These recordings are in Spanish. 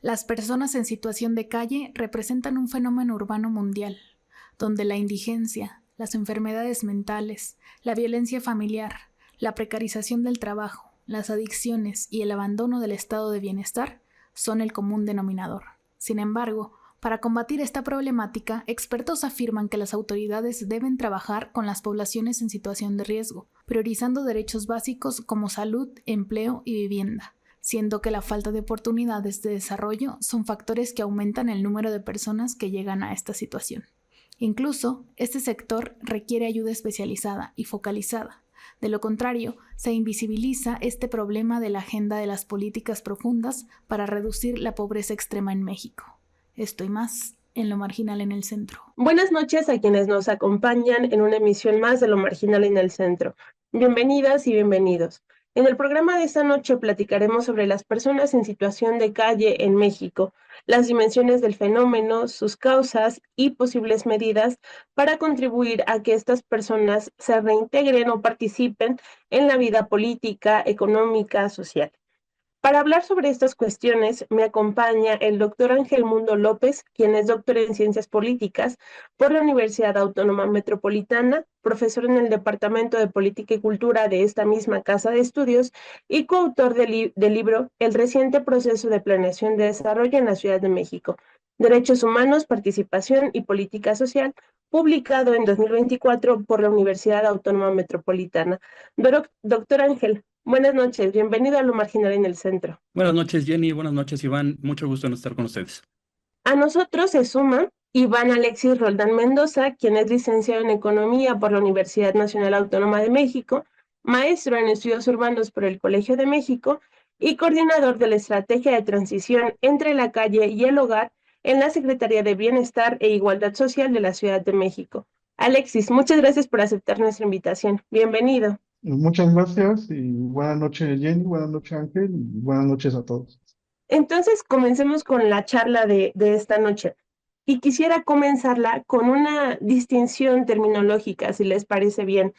Las personas en situación de calle representan un fenómeno urbano mundial, donde la indigencia, las enfermedades mentales, la violencia familiar, la precarización del trabajo, las adicciones y el abandono del estado de bienestar son el común denominador. Sin embargo, para combatir esta problemática, expertos afirman que las autoridades deben trabajar con las poblaciones en situación de riesgo, priorizando derechos básicos como salud, empleo y vivienda, siendo que la falta de oportunidades de desarrollo son factores que aumentan el número de personas que llegan a esta situación. Incluso, este sector requiere ayuda especializada y focalizada. De lo contrario, se invisibiliza este problema de la agenda de las políticas profundas para reducir la pobreza extrema en México. Esto y más en Lo Marginal en el Centro. Buenas noches a quienes nos acompañan en una emisión más de Lo Marginal en el Centro. Bienvenidas y bienvenidos. En el programa de esta noche platicaremos sobre las personas en situación de calle en México, las dimensiones del fenómeno, sus causas y posibles medidas para contribuir a que estas personas se reintegren o participen en la vida política, económica, social. Para hablar sobre estas cuestiones me acompaña el doctor Ángel Mundo López, quien es doctor en Ciencias Políticas por la Universidad Autónoma Metropolitana, profesor en el Departamento de Política y Cultura de esta misma casa de estudios y coautor del libro El reciente proceso de planeación de desarrollo en la Ciudad de México, Derechos Humanos, Participación y Política Social, publicado en 2024 por la Universidad Autónoma Metropolitana. Doctor Ángel, buenas noches, bienvenido a Lo Marginal en el Centro. Buenas noches, Jenny. Buenas noches, Iván. Mucho gusto en estar con ustedes. A nosotros se suma Iván Alexis Roldán Mendoza, quien es licenciado en Economía por la Universidad Nacional Autónoma de México, maestro en Estudios Urbanos por el Colegio de México y coordinador de la Estrategia de Transición entre la Calle y el Hogar en la Secretaría de Bienestar e Igualdad Social de la Ciudad de México. Alexis, muchas gracias por aceptar nuestra invitación. Bienvenido. Muchas gracias y buenas noches, Jenny, buenas noches, Ángel, y buenas noches a todos. Entonces, comencemos con la charla de esta noche. Y quisiera comenzarla con una distinción terminológica, si les parece bien,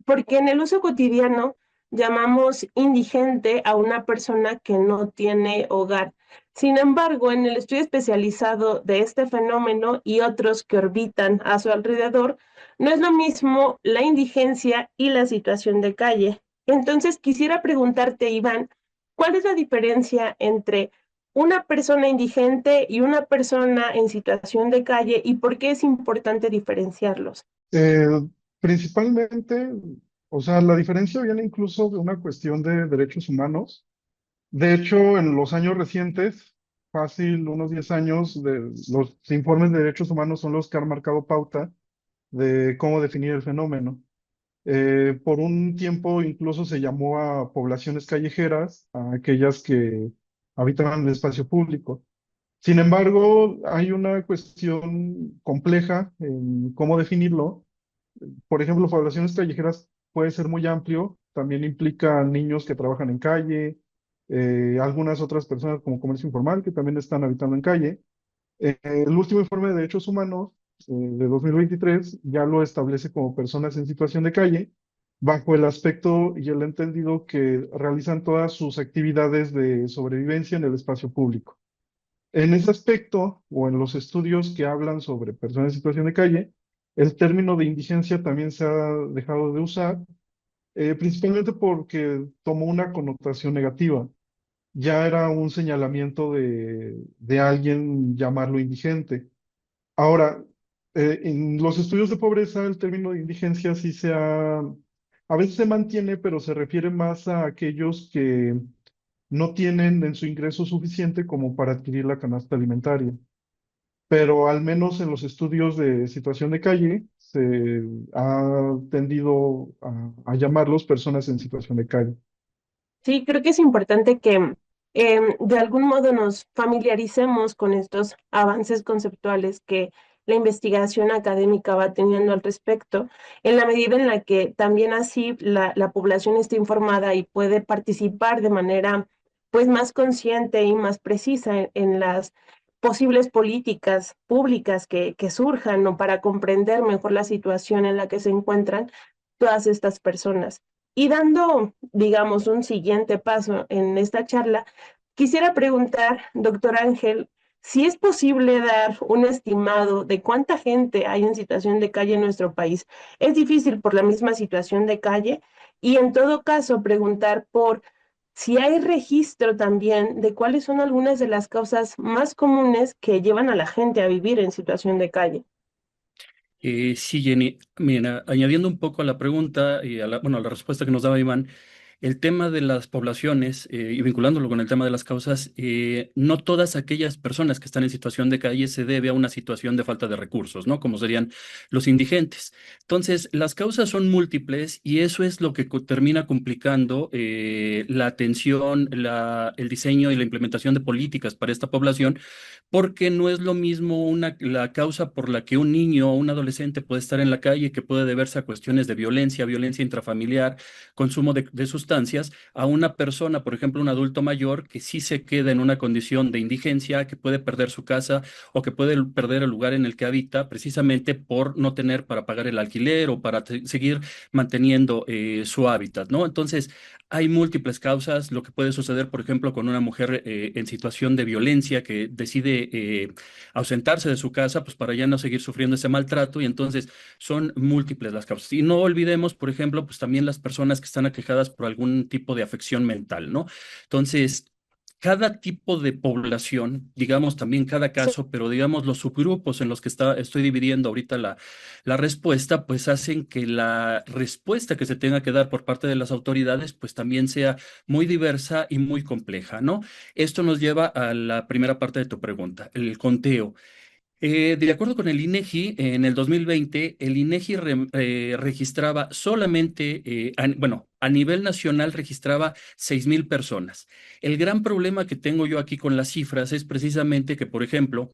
porque en el uso cotidiano llamamos indigente a una persona que no tiene hogar. Sin embargo, en el estudio especializado de este fenómeno y otros que orbitan a su alrededor, no es lo mismo la indigencia y la situación de calle. Entonces, quisiera preguntarte, Iván, ¿cuál es la diferencia entre una persona indigente y una persona en situación de calle y por qué es importante diferenciarlos? Principalmente, o sea, la diferencia viene incluso de una cuestión de derechos humanos. De hecho, en los años recientes, fácil, unos 10 años, los informes de derechos humanos son los que han marcado pauta de cómo definir el fenómeno. Por un tiempo incluso se llamó a poblaciones callejeras, a aquellas que habitan el espacio público. Sin embargo, hay una cuestión compleja en cómo definirlo. Por ejemplo, poblaciones callejeras puede ser muy amplio, también implica niños que trabajan en calle, algunas otras personas como comercio informal que también están habitando en calle. El último informe de derechos humanos de 2023 ya lo establece como personas en situación de calle, bajo el aspecto y el entendido que realizan todas sus actividades de sobrevivencia en el espacio público. En ese aspecto, o en los estudios que hablan sobre personas en situación de calle, el término de indigencia también se ha dejado de usar, principalmente porque tomó una connotación negativa. Ya era un señalamiento de alguien llamarlo indigente. Ahora, en los estudios de pobreza, el término de indigencia sí a veces se mantiene, pero se refiere más a aquellos que no tienen en su ingreso suficiente como para adquirir la canasta alimentaria. Pero al menos en los estudios de situación de calle se ha tendido a llamarlos personas en situación de calle. Sí, creo que es importante que de algún modo nos familiaricemos con estos avances conceptuales que la investigación académica va teniendo al respecto, en la medida en la que también así la población está informada y puede participar de manera pues más consciente y más precisa en las posibles políticas públicas que surjan, ¿no? Para comprender mejor la situación en la que se encuentran todas estas personas. Y dando, digamos, un siguiente paso en esta charla, quisiera preguntar, doctor Ángel, si es posible dar un estimado de cuánta gente hay en situación de calle en nuestro país. Es difícil por la misma situación de calle y en todo caso preguntar por si hay registro también de cuáles son algunas de las causas más comunes que llevan a la gente a vivir en situación de calle. Sí, Jenny, mira, añadiendo un poco a la pregunta y a la respuesta que nos daba Iván, el tema de las poblaciones y vinculándolo con el tema de las causas, no todas aquellas personas que están en situación de calle se debe a una situación de falta de recursos, ¿no? Como serían los indigentes. Entonces, las causas son múltiples y eso es lo que termina complicando la atención, el diseño y la implementación de políticas para esta población, porque no es lo mismo la causa por la que un niño o un adolescente puede estar en la calle, que puede deberse a cuestiones de violencia, violencia intrafamiliar, consumo de sustancias, a una persona, por ejemplo, un adulto mayor, que sí se queda en una condición de indigencia, que puede perder su casa o que puede perder el lugar en el que habita precisamente por no tener para pagar el alquiler o para seguir manteniendo su hábitat, ¿no? Entonces, hay múltiples causas, lo que puede suceder, por ejemplo, con una mujer en situación de violencia que decide ausentarse de su casa, pues para ya no seguir sufriendo ese maltrato, y entonces son múltiples las causas. Y no olvidemos, por ejemplo, pues también las personas que están aquejadas por algún tipo de afección mental, ¿no? Entonces, cada tipo de población, digamos también cada Sí. caso, pero digamos los subgrupos en los que estoy dividiendo ahorita la respuesta, pues hacen que la respuesta que se tenga que dar por parte de las autoridades, pues también sea muy diversa y muy compleja, ¿no? Esto nos lleva a la primera parte de tu pregunta, el conteo. De acuerdo con el INEGI, en el 2020, el INEGI registraba solamente, bueno, a nivel nacional registraba 6,000 personas. El gran problema que tengo yo aquí con las cifras es precisamente que, por ejemplo,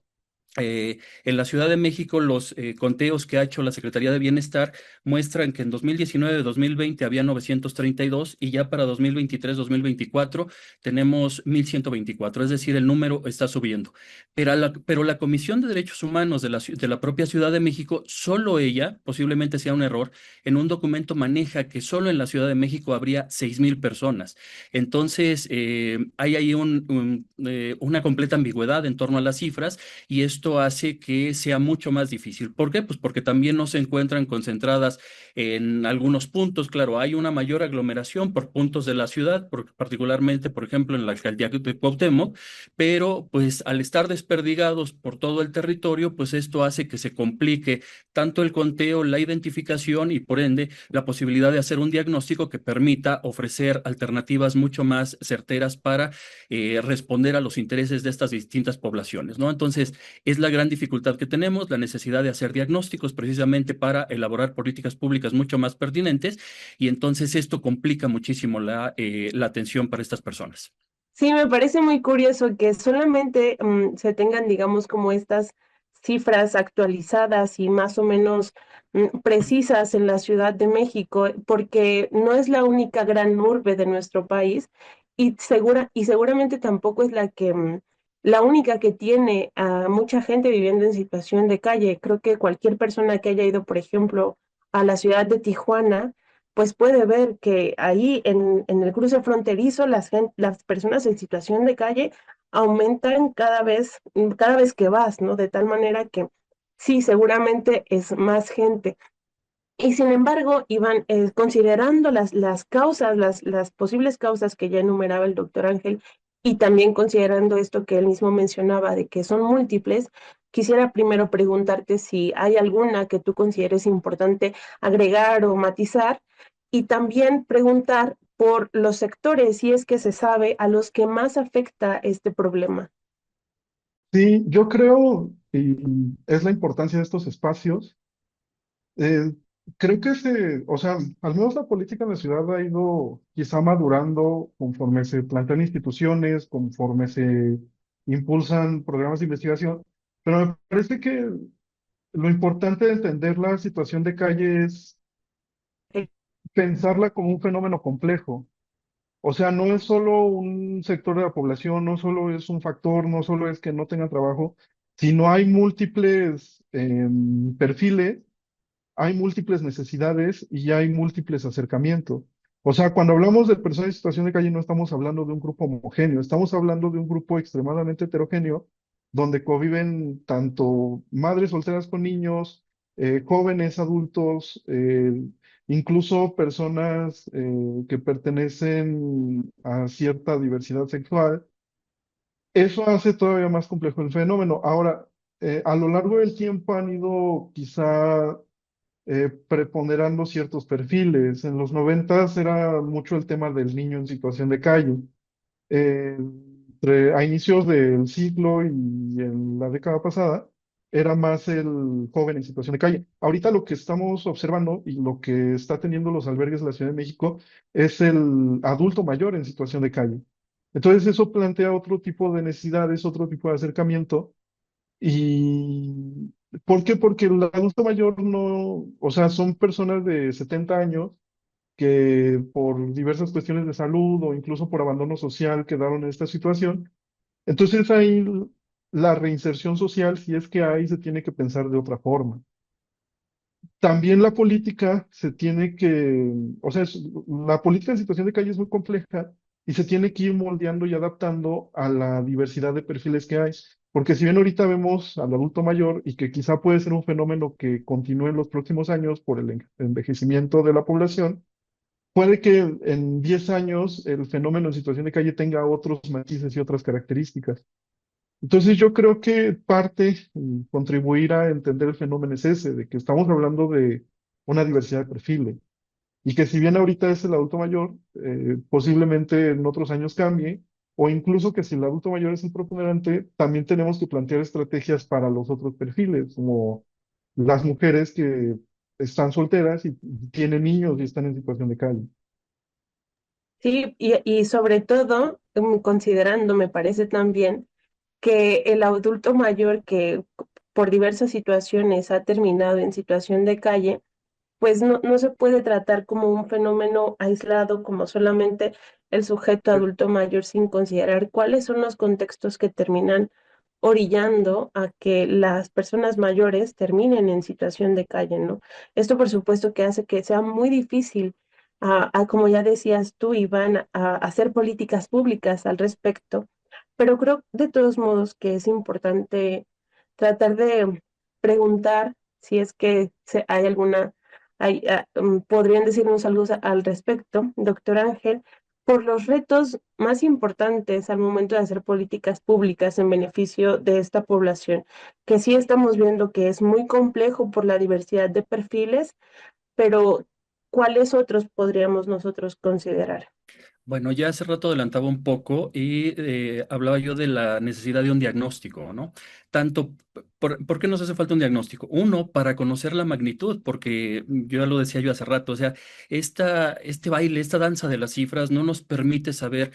en la Ciudad de México, los conteos que ha hecho la Secretaría de Bienestar muestran que en 2019-2020 había 932 y ya para 2023-2024 tenemos 1,124, es decir, el número está subiendo. Pero la Comisión de Derechos Humanos de de la propia Ciudad de México, solo ella, posiblemente sea un error, en un documento maneja que solo en la Ciudad de México habría 6,000 personas. Entonces, hay ahí una completa ambigüedad en torno a las cifras y esto hace que sea mucho más difícil. ¿Por qué? Pues porque también no se encuentran concentradas en algunos puntos. Claro, hay una mayor aglomeración por puntos de la ciudad, particularmente, por ejemplo, en la alcaldía de Cuauhtémoc, pero pues al estar desperdigados por todo el territorio, pues esto hace que se complique tanto el conteo, la identificación y por ende la posibilidad de hacer un diagnóstico que permita ofrecer alternativas mucho más certeras para responder a los intereses de estas distintas poblaciones, ¿no? Entonces, es la gran dificultad que tenemos, la necesidad de hacer diagnósticos precisamente para elaborar políticas públicas mucho más pertinentes, y entonces esto complica muchísimo la atención para estas personas. Sí, me parece muy curioso que solamente se tengan, digamos, como estas cifras actualizadas y más o menos precisas en la Ciudad de México, porque no es la única gran urbe de nuestro país y seguramente tampoco es la única que tiene a mucha gente viviendo en situación de calle. Creo que cualquier persona que haya ido, por ejemplo, a la ciudad de Tijuana, pues puede ver que ahí en el cruce fronterizo las personas en situación de calle aumentan cada vez que vas, ¿no? De tal manera que sí, seguramente es más gente. Y sin embargo, Iván, considerando las causas, las posibles causas que ya enumeraba el doctor Ángel, y también considerando esto que él mismo mencionaba de que son múltiples, quisiera primero preguntarte si hay alguna que tú consideres importante agregar o matizar, y también preguntar por los sectores, si es que se sabe, a los que más afecta este problema. Sí, yo creo, y es la importancia de estos espacios, Creo que o sea, al menos la política en la ciudad ha ido quizá madurando conforme se plantean instituciones, conforme se impulsan programas de investigación, pero me parece que lo importante de entender la situación de calle es pensarla como un fenómeno complejo. O sea, no es solo un sector de la población, no solo es un factor, no solo es que no tengan trabajo, sino hay múltiples perfiles, hay múltiples necesidades y hay múltiples acercamientos. O sea, cuando hablamos de personas en situación de calle no estamos hablando de un grupo homogéneo, estamos hablando de un grupo extremadamente heterogéneo, donde conviven tanto madres solteras con niños, jóvenes, adultos, incluso personas que pertenecen a cierta diversidad sexual. Eso hace todavía más complejo el fenómeno. Ahora, a lo largo del tiempo han ido quizá preponderando ciertos perfiles. En los 90 era mucho el tema del niño en situación de calle. Eh, a inicios del siglo y en la década pasada, era más el joven en situación de calle. Ahorita lo que estamos observando y lo que está teniendo los albergues de la Ciudad de México es el adulto mayor en situación de calle. Entonces eso plantea otro tipo de necesidades, otro tipo de acercamiento. ¿Y por qué? Porque el adulto mayor no, o sea, son personas de 70 años que por diversas cuestiones de salud o incluso por abandono social quedaron en esta situación. Entonces ahí la reinserción social, si es que hay, se tiene que pensar de otra forma. También la política se tiene que, o sea, la política en situación de calle es muy compleja y se tiene que ir moldeando y adaptando a la diversidad de perfiles que hay. Porque si bien ahorita vemos al adulto mayor y que quizá puede ser un fenómeno que continúe en los próximos años por el envejecimiento de la población, puede que en 10 años el fenómeno en situación de calle tenga otros matices y otras características. Entonces yo creo que parte, contribuir a entender el fenómeno es ese, de que estamos hablando de una diversidad de perfiles y que si bien ahorita es el adulto mayor, posiblemente en otros años cambie, o incluso que si el adulto mayor es el preponderante, también tenemos que plantear estrategias para los otros perfiles, como las mujeres que están solteras y tienen niños y están en situación de calle. Sí, y sobre todo, considerando, me parece también que el adulto mayor que por diversas situaciones ha terminado en situación de calle, pues no se puede tratar como un fenómeno aislado, como solamente el sujeto adulto mayor, sin considerar cuáles son los contextos que terminan orillando a que las personas mayores terminen en situación de calle, ¿no? Esto, por supuesto, que hace que sea muy difícil, como ya decías tú, Iván, a hacer políticas públicas al respecto, pero creo de todos modos que es importante tratar de preguntar si es que hay alguna podrían decirnos algo al respecto, doctor Ángel, por los retos más importantes al momento de hacer políticas públicas en beneficio de esta población, que sí estamos viendo que es muy complejo por la diversidad de perfiles, pero ¿cuáles otros podríamos nosotros considerar? Bueno, ya hace rato adelantaba un poco y hablaba yo de la necesidad de un diagnóstico, ¿no? Tanto, ¿por qué nos hace falta un diagnóstico? Uno, para conocer la magnitud, porque yo ya lo decía yo hace rato, o sea, este baile, esta danza de las cifras no nos permite saber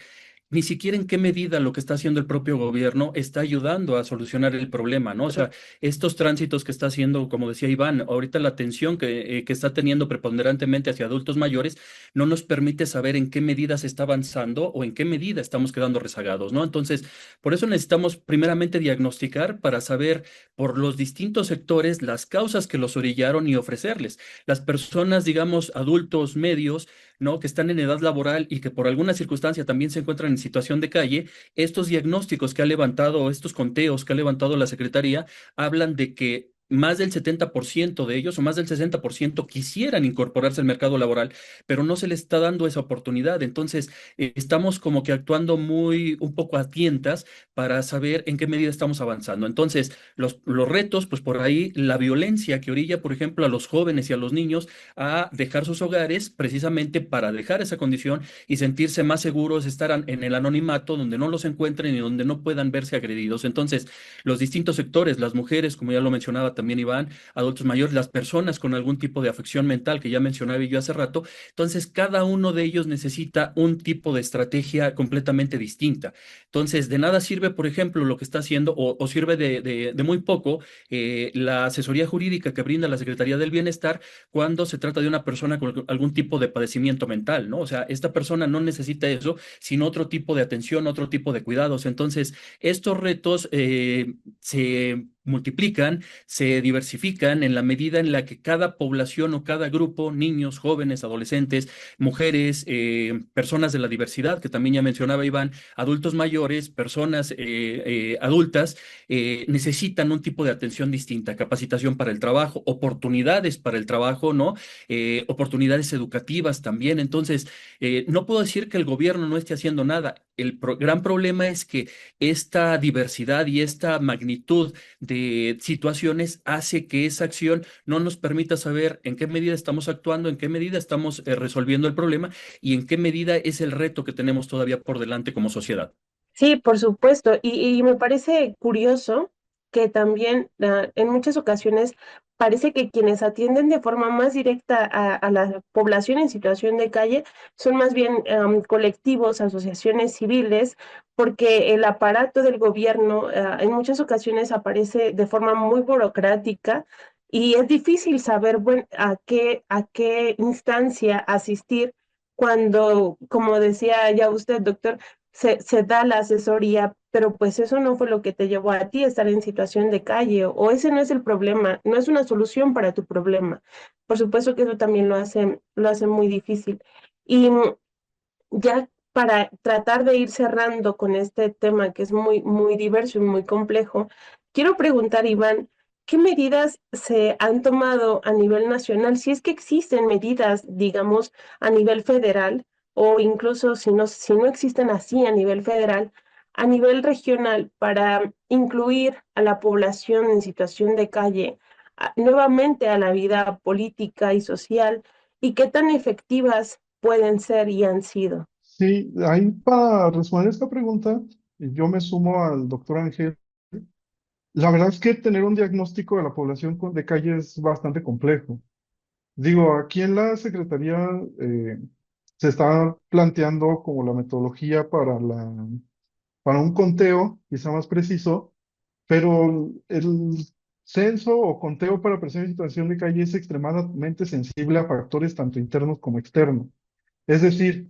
ni siquiera en qué medida lo que está haciendo el propio gobierno está ayudando a solucionar el problema, ¿no? O sea, estos tránsitos que está haciendo, como decía Iván, ahorita la atención que está teniendo preponderantemente hacia adultos mayores no nos permite saber en qué medida se está avanzando o en qué medida estamos quedando rezagados, ¿no? Entonces, por eso necesitamos primeramente diagnosticar para saber por los distintos sectores las causas que los orillaron y ofrecerles. Las personas, digamos, adultos medios, ¿no? Que están en edad laboral y que por alguna circunstancia también se encuentran en situación de calle, estos diagnósticos que ha levantado, estos conteos que ha levantado la Secretaría, hablan de que más del 70% de ellos o más del 60% quisieran incorporarse al mercado laboral, pero no se les está dando esa oportunidad. Entonces, estamos como que actuando un poco a tientas para saber en qué medida estamos avanzando. Entonces, los retos, pues por ahí, la violencia que orilla, por ejemplo, a los jóvenes y a los niños a dejar sus hogares precisamente para dejar esa condición y sentirse más seguros, estar en el anonimato donde no los encuentren y donde no puedan verse agredidos. Entonces, los distintos sectores, las mujeres, como ya lo mencionaba también Iván, adultos mayores, las personas con algún tipo de afección mental que ya mencionaba yo hace rato. Entonces, cada uno de ellos necesita un tipo de estrategia completamente distinta. Entonces, de nada sirve, por ejemplo, lo que está haciendo, o sirve de muy poco, la asesoría jurídica que brinda la Secretaría del Bienestar cuando se trata de una persona con algún tipo de padecimiento mental, ¿no? O sea, esta persona no necesita eso, sino otro tipo de atención, otro tipo de cuidados. Entonces, estos retos se multiplican, se diversifican en la medida en la que cada población o cada grupo, niños, jóvenes, adolescentes, mujeres, personas de la diversidad, que también ya mencionaba Iván, adultos mayores, personas adultas, necesitan un tipo de atención distinta, capacitación para el trabajo, oportunidades para el trabajo, ¿no? Oportunidades educativas también. Entonces, no puedo decir que el gobierno no esté haciendo nada. El gran problema es que esta diversidad y esta magnitud de situaciones hace que esa acción no nos permita saber en qué medida estamos actuando, en qué medida estamos resolviendo el problema y en qué medida es el reto que tenemos todavía por delante como sociedad. Sí, por supuesto. Y me parece curioso que también en muchas ocasiones parece que quienes atienden de forma más directa a la población en situación de calle son más bien colectivos, asociaciones civiles, porque el aparato del gobierno en muchas ocasiones aparece de forma muy burocrática y es difícil saber a qué instancia asistir cuando, como decía ya usted, doctor, se da la asesoría, pero pues eso no fue lo que te llevó a ti a estar en situación de calle, o ese no es el problema, no es una solución para tu problema. Por supuesto que eso también lo hace muy difícil. Y ya para tratar de ir cerrando con este tema que es muy, muy diverso y muy complejo, quiero preguntar, Iván, ¿qué medidas se han tomado a nivel nacional? Si es que existen medidas, digamos, a nivel federal, o incluso si no existen así a nivel regional, para incluir a la población en situación de calle nuevamente a la vida política y social, y qué tan efectivas pueden ser y han sido. Sí, ahí para responder esta pregunta, yo me sumo al doctor Ángel. La verdad es que tener un diagnóstico de la población de calle es bastante complejo. Digo, aquí en la Secretaría eh, se está planteando como la metodología para un conteo, quizá más preciso, pero el censo o conteo para personas en situación de calle es extremadamente sensible a factores tanto internos como externos. Es decir,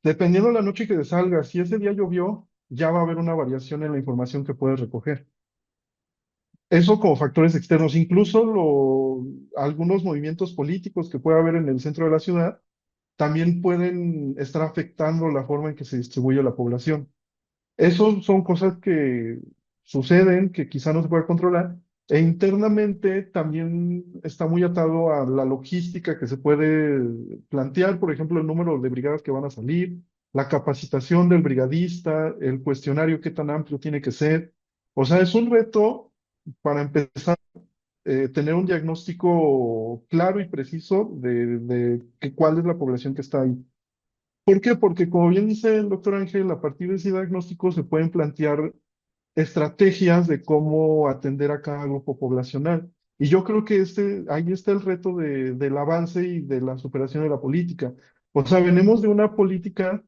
dependiendo de la noche que te salga, si ese día llovió, ya va a haber una variación en la información que puedes recoger. Eso como factores externos, incluso algunos movimientos políticos que puede haber en el centro de la ciudad también pueden estar afectando la forma en que se distribuye la población. Esos son cosas que suceden, que quizá no se puede controlar, e internamente también está muy atado a la logística que se puede plantear, por ejemplo, el número de brigadas que van a salir, la capacitación del brigadista, el cuestionario, qué tan amplio tiene que ser. O sea, es un reto para empezar, tener un diagnóstico claro y preciso de cuál es la población que está ahí. ¿Por qué? Porque como bien dice el doctor Ángel, a partir de ese diagnóstico se pueden plantear estrategias de cómo atender a cada grupo poblacional. Y yo creo que ahí está el reto del avance y de la superación de la política. O sea, venimos de una política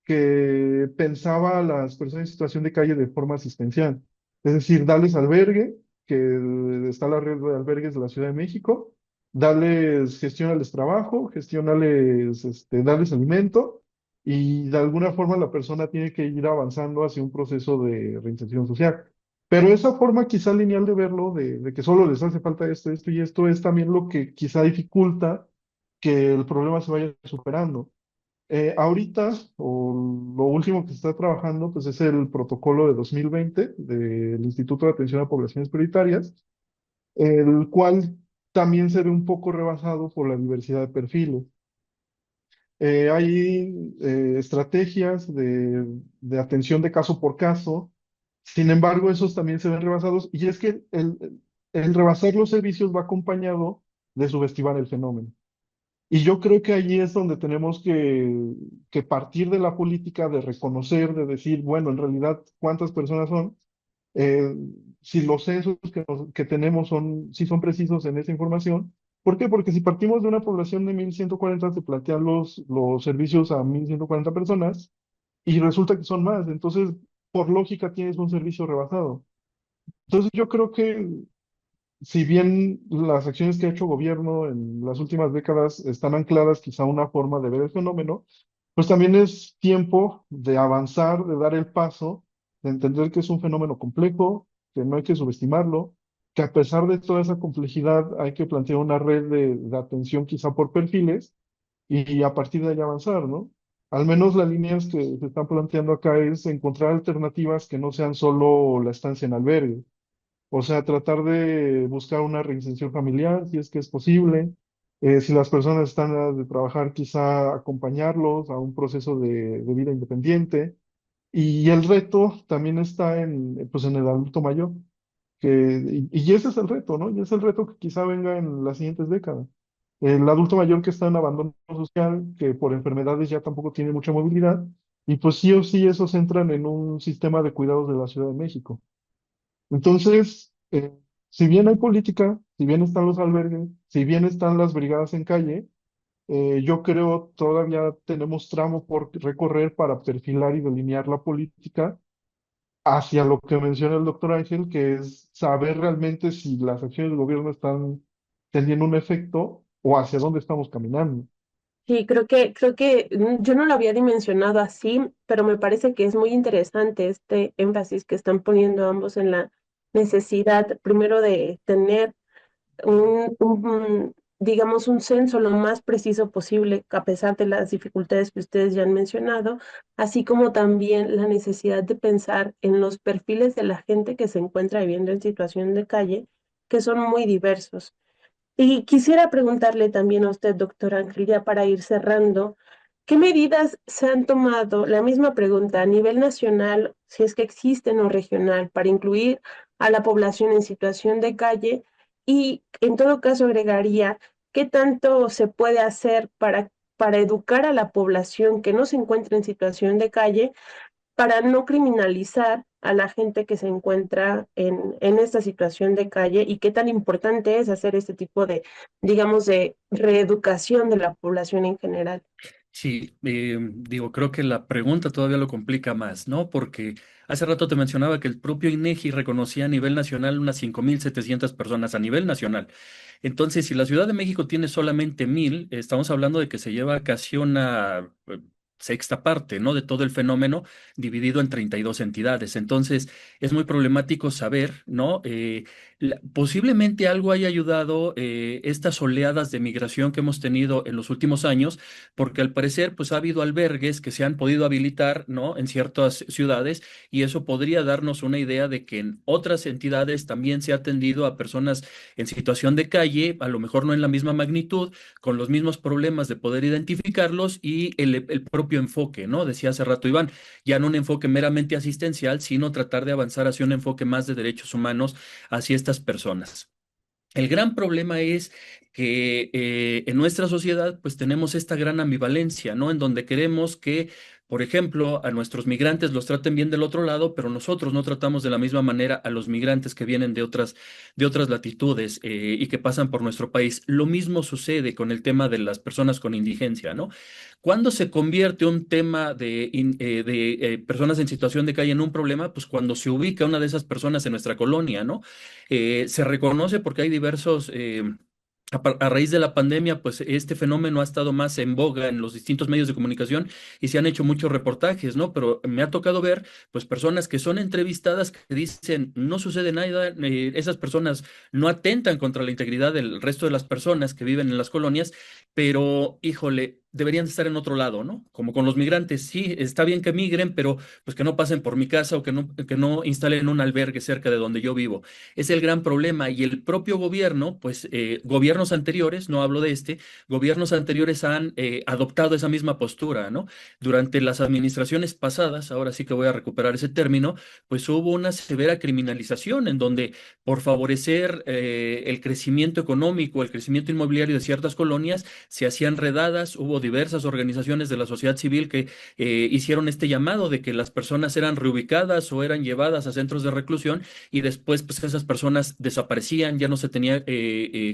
que pensaba a las personas en situación de calle de forma asistencial. Es decir, darles albergue, que está la red de albergues de la Ciudad de México, darles, gestiónales trabajo, gestiónales, darles alimento, y de alguna forma la persona tiene que ir avanzando hacia un proceso de reinserción social. Pero esa forma quizá lineal de verlo, de que solo les hace falta esto, esto y esto, es también lo que quizá dificulta que el problema se vaya superando. Ahorita, o lo último que se está trabajando, pues es el protocolo de 2020 del Instituto de Atención a Poblaciones Prioritarias, el cual también se ve un poco rebasado por la diversidad de perfiles. Hay estrategias de atención de caso por caso, sin embargo, esos también se ven rebasados, y es que el rebasar los servicios va acompañado de subestimar el fenómeno. Y yo creo que allí es donde tenemos que partir de la política, de reconocer, de decir, bueno, en realidad, ¿cuántas personas son? eh, si los censos que tenemos sí son precisos en esa información. ¿Por qué? Porque si partimos de una población de 1.140 se plantean los servicios a 1.140 personas y resulta que son más. Entonces, por lógica, tienes un servicio rebasado. Entonces, yo creo que si bien las acciones que ha hecho gobierno en las últimas décadas están ancladas quizá a una forma de ver el fenómeno, pues también es tiempo de avanzar, de dar el paso, de entender que es un fenómeno complejo, que no hay que subestimarlo, que a pesar de toda esa complejidad hay que plantear una red de atención quizá por perfiles y a partir de ahí avanzar, ¿no? Al menos las líneas que se están planteando acá es encontrar alternativas que no sean solo la estancia en albergue. O sea, tratar de buscar una reinserción familiar, si es que es posible. Si las personas están de trabajar, quizá acompañarlos a un proceso de vida independiente. Y el reto también está pues, en el adulto mayor. Y ese es el reto, ¿no? Y es el reto que quizá venga en las siguientes décadas. El adulto mayor que está en abandono social, que por enfermedades ya tampoco tiene mucha movilidad, y pues sí o sí esos entran en un sistema de cuidados de la Ciudad de México. Entonces, si bien hay política, si bien están los albergues, si bien están las brigadas en calle, yo creo todavía tenemos tramo por recorrer para perfilar y delinear la política hacia lo que menciona el doctor Ángel, que es saber realmente si las acciones del gobierno están teniendo un efecto o hacia dónde estamos caminando. Sí, creo que yo no lo había dimensionado así, pero me parece que es muy interesante este énfasis que están poniendo ambos en la necesidad, primero, de tener digamos, un censo lo más preciso posible, a pesar de las dificultades que ustedes ya han mencionado, así como también la necesidad de pensar en los perfiles de la gente que se encuentra viviendo en situación de calle, que son muy diversos. Y quisiera preguntarle también a usted, doctor Ángel, ya para ir cerrando, ¿qué medidas se han tomado? La misma pregunta a nivel nacional, si es que existen o regional, para incluir a la población en situación de calle y en todo caso agregaría, ¿qué tanto se puede hacer para educar a la población que no se encuentra en situación de calle para no criminalizar a la gente que se encuentra en esta situación de calle y qué tan importante es hacer este tipo de, digamos, de reeducación de la población en general? Sí, digo, creo que la pregunta todavía lo complica más, ¿no? Porque hace rato te mencionaba que el propio INEGI reconocía a nivel nacional unas 5.700 personas a nivel nacional. Entonces, si la Ciudad de México tiene solamente 1.000, estamos hablando de que se lleva casi una sexta parte, ¿no? De todo el fenómeno dividido en 32 entidades. Entonces, es muy problemático saber, ¿no? Posiblemente algo haya ayudado estas oleadas de migración que hemos tenido en los últimos años porque al parecer pues ha habido albergues que se han podido habilitar, ¿no? En ciertas ciudades y eso podría darnos una idea de que en otras entidades también se ha atendido a personas en situación de calle, a lo mejor no en la misma magnitud, con los mismos problemas de poder identificarlos y el propio enfoque, ¿no? Decía hace rato Iván, ya no un enfoque meramente asistencial, sino tratar de avanzar hacia un enfoque más de derechos humanos hacia estas personas. El gran problema es que en nuestra sociedad pues tenemos esta gran ambivalencia, ¿no? En donde queremos que, por ejemplo, a nuestros migrantes los traten bien del otro lado, pero nosotros no tratamos de la misma manera a los migrantes que vienen de otras latitudes y que pasan por nuestro país. Lo mismo sucede con el tema de las personas con indigencia, ¿no? ¿Cuándo se convierte un tema de personas en situación de calle en un problema? Pues cuando se ubica una de esas personas en nuestra colonia, ¿no? Se reconoce porque hay diversos, a raíz de la pandemia, pues este fenómeno ha estado más en boga en los distintos medios de comunicación y se han hecho muchos reportajes, ¿no? Pero me ha tocado ver, pues, personas que son entrevistadas que dicen, no sucede nada, esas personas no atentan contra la integridad del resto de las personas que viven en las colonias, pero, híjole, deberían estar en otro lado, ¿no? Como con los migrantes, sí, está bien que migren, pero pues que no pasen por mi casa o que no instalen un albergue cerca de donde yo vivo. Es el gran problema y el propio gobierno, pues gobiernos anteriores, no hablo de este, gobiernos anteriores han adoptado esa misma postura, ¿no? Durante las administraciones pasadas, ahora sí que voy a recuperar ese término, pues hubo una severa criminalización en donde por favorecer el crecimiento económico, el crecimiento inmobiliario de ciertas colonias, se hacían redadas, hubo diversas organizaciones de la sociedad civil que hicieron este llamado de que las personas eran reubicadas o eran llevadas a centros de reclusión y después pues esas personas desaparecían, ya no se tenía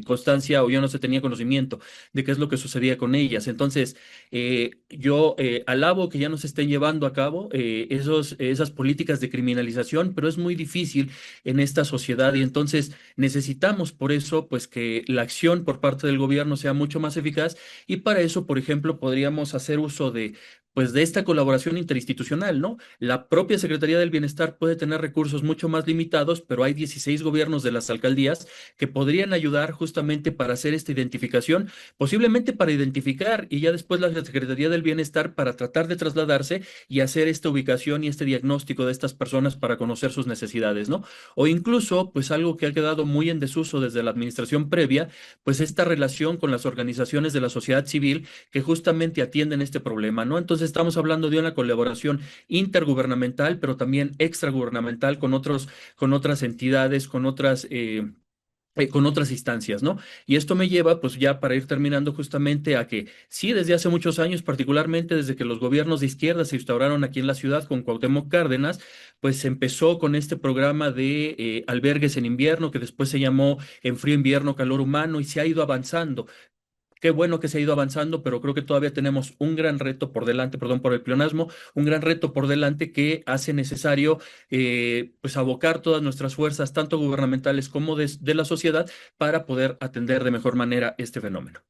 constancia o ya no se tenía conocimiento de qué es lo que sucedía con ellas. Entonces, yo alabo que ya no se estén llevando a cabo esas políticas de criminalización, pero es muy difícil en esta sociedad y entonces necesitamos por eso pues que la acción por parte del gobierno sea mucho más eficaz y para eso, por ejemplo, podríamos hacer uso de pues de esta colaboración interinstitucional, ¿no? La propia Secretaría del Bienestar puede tener recursos mucho más limitados, pero hay 16 gobiernos de las alcaldías que podrían ayudar justamente para hacer esta identificación, posiblemente para identificar y ya después la Secretaría del Bienestar para tratar de trasladarse y hacer esta ubicación y este diagnóstico de estas personas para conocer sus necesidades, ¿no? O incluso, pues algo que ha quedado muy en desuso desde la administración previa, pues esta relación con las organizaciones de la sociedad civil que justamente atienden este problema, ¿no? Entonces estamos hablando de una colaboración intergubernamental, pero también extragubernamental con otras entidades, con otras instancias, ¿no? Y esto me lleva, pues ya para ir terminando justamente a que sí, desde hace muchos años, particularmente desde que los gobiernos de izquierda se instauraron aquí en la ciudad con Cuauhtémoc Cárdenas, pues se empezó con este programa de albergues en invierno, que después se llamó En frío invierno, calor humano, y se ha ido avanzando. Qué bueno que se ha ido avanzando, pero creo que todavía tenemos un gran reto por delante, perdón por el pleonasmo, un gran reto por delante que hace necesario pues abocar todas nuestras fuerzas, tanto gubernamentales como de la sociedad, para poder atender de mejor manera este fenómeno.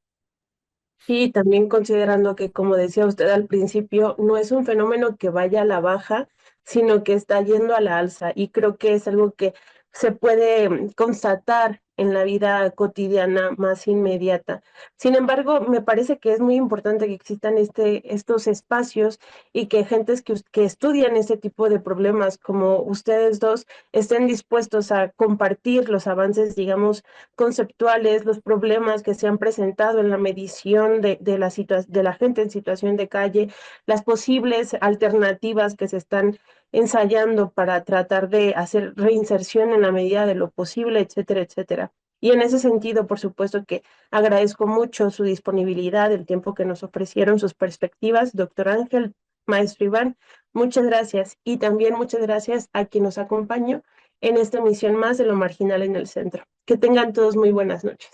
Y también considerando que, como decía usted al principio, no es un fenómeno que vaya a la baja, sino que está yendo a la alza. Y creo que es algo que se puede constatar en la vida cotidiana más inmediata. Sin embargo, me parece que es muy importante que existan estos espacios y que gentes que estudian este tipo de problemas, como ustedes dos, estén dispuestos a compartir los avances, digamos, conceptuales, los problemas que se han presentado en la medición de la gente en situación de calle, las posibles alternativas que se están ensayando para tratar de hacer reinserción en la medida de lo posible, etcétera, etcétera. Y en ese sentido, por supuesto que agradezco mucho su disponibilidad, el tiempo que nos ofrecieron, sus perspectivas, doctor Ángel, maestro Iván, muchas gracias. Y también muchas gracias a quien nos acompañó en esta emisión más de Lo Marginal en el Centro. Que tengan todos muy buenas noches.